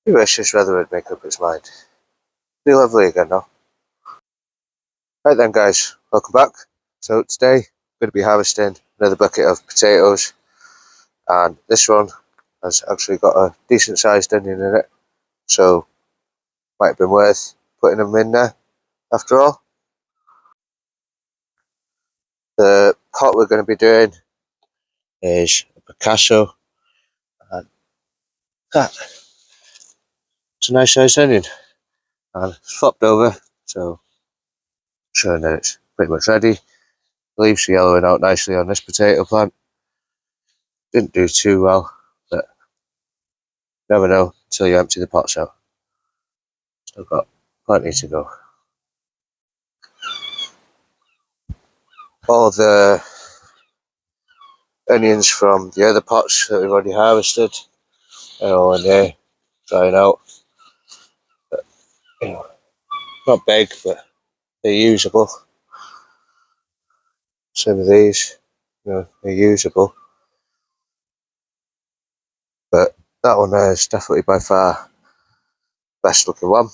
He wishes whether it would make up its mind. Be lovely again now. Right then guys, welcome back. So today I'm going to be harvesting another bucket of potatoes, and this one has actually got a decent sized onion in it, so might have been worth putting them in there after all. The pot we're going to be doing is a Picasso, and that it's a nice sized onion, and it's flopped over, so showing that it's pretty much ready. The leaves are yellowing out nicely on this potato plant. Didn't do too well, but you never know until you empty the pots out. Still got plenty to go. All the onions from the other pots that we've already harvested are all in there, drying out. But, you know, not big, but they're usable. Some of these, you know, they're usable. But that one there is definitely by far the best looking one.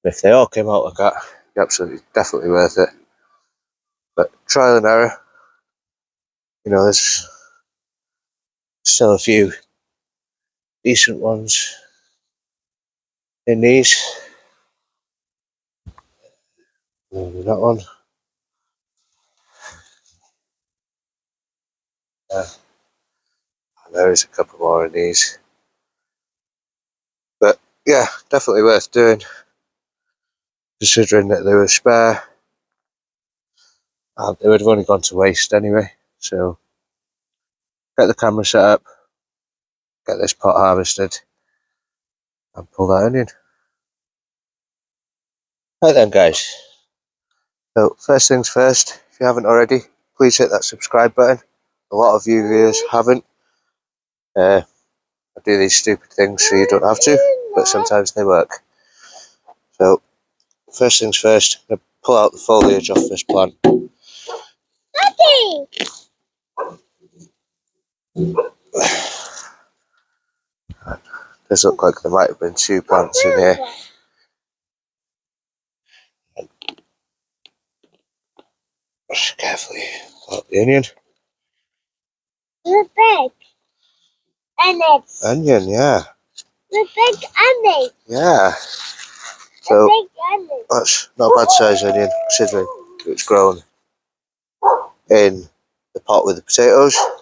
If they all came out like that, absolutely, definitely worth it. But trial and error. You know, there's still a few decent ones in these. Maybe that one. There is a couple more in these. But yeah, definitely worth doing, considering that they were spare. And they would have only gone to waste anyway. So get the camera set up, get this pot harvested, and pull that onion. Right then guys, so first things first, if you haven't already, please hit that subscribe button. A lot of you viewers haven't. I do these stupid things so you don't have to, but sometimes they work. So first things first, I'm going to pull out the foliage off this plant. Daddy! Does look like there might have been two plants in here. Just carefully pull out the onion. The big onion. Onion, yeah. The big onion. Yeah. So that's not a bad size onion considering it's grown in the pot with the potatoes. So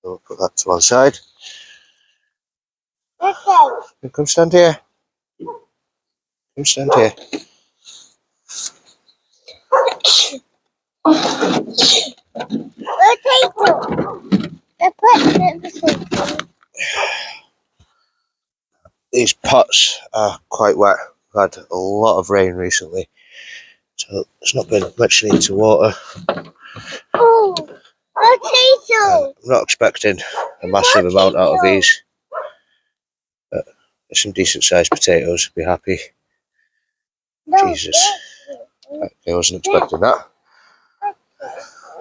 we'll put that to one side. Okay. Come stand here. Come stand here. These pots are quite wet. We've had a lot of rain recently, so there's not been much need to water. Oh, potato! I'm not expecting a massive amount out of these, but there's some decent sized potatoes. I'd be happy. No, Jesus, I wasn't expecting that.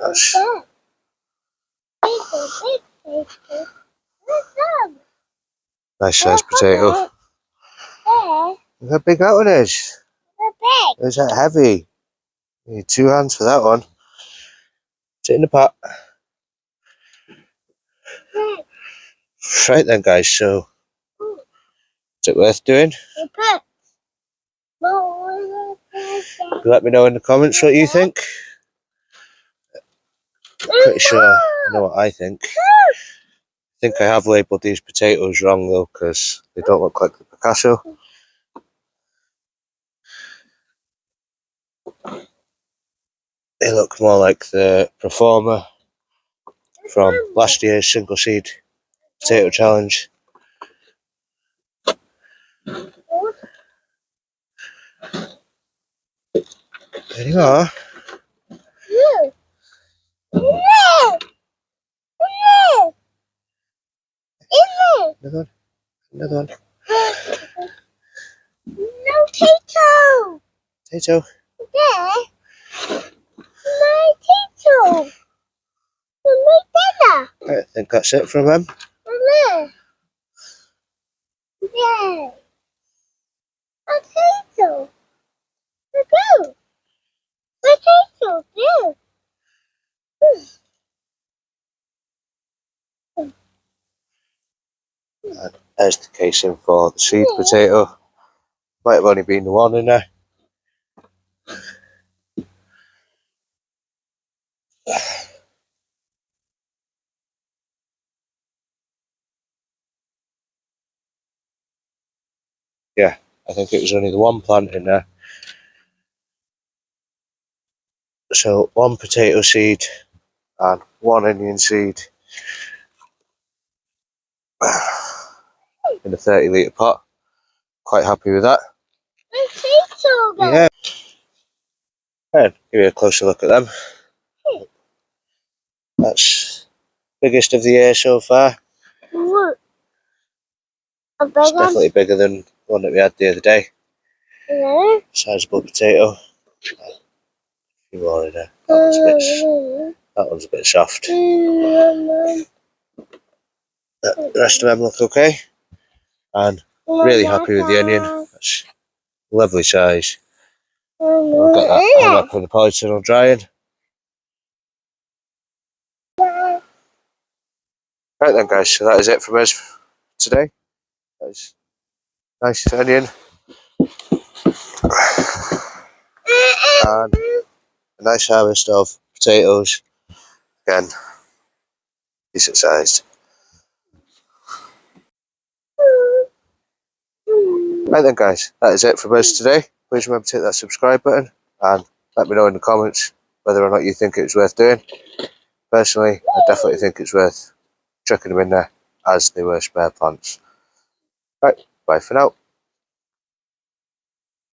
That's nice sized potato. Look how big that one is. Is that heavy? You need two hands for that one. Sit in the pot. Right then guys, so is it worth doing? Let me know in the comments what you think. Pretty sure I know what I think. I think I have labelled these potatoes wrong though, because they don't look like the Picasso. They look more like the Performer from last year's single seed potato challenge. There you are. Another one. Another one. No potato. Potato. Yeah. No potato. My dinner. I think that's it from them. Mama. And there's the casing for the seed potato. Might have only been the one in there. Yeah, I think it was only the one plant in there. So one potato seed and one onion seed in a 30-litre pot. Quite happy with that. Potato. Yeah. And give you a closer look at them. That's biggest of the year so far. Look. A big It's one. definitely bigger than the one that we had the other day. Yeah. Sizable potato. A few more in there. That one's a bit soft. The rest of them look okay. And really happy with the onion. That's lovely size. We've got that hung up in the polytunnel drying. Right then guys, so that is it from us today. That's nice onion. And a nice harvest of potatoes. Again, decent sized. Right then guys, that is it from us today. Please remember to hit that subscribe button and let me know in the comments whether or not you think it's worth doing. Personally, I definitely think it's worth chucking them in there as they were spare plants. Right, bye for now.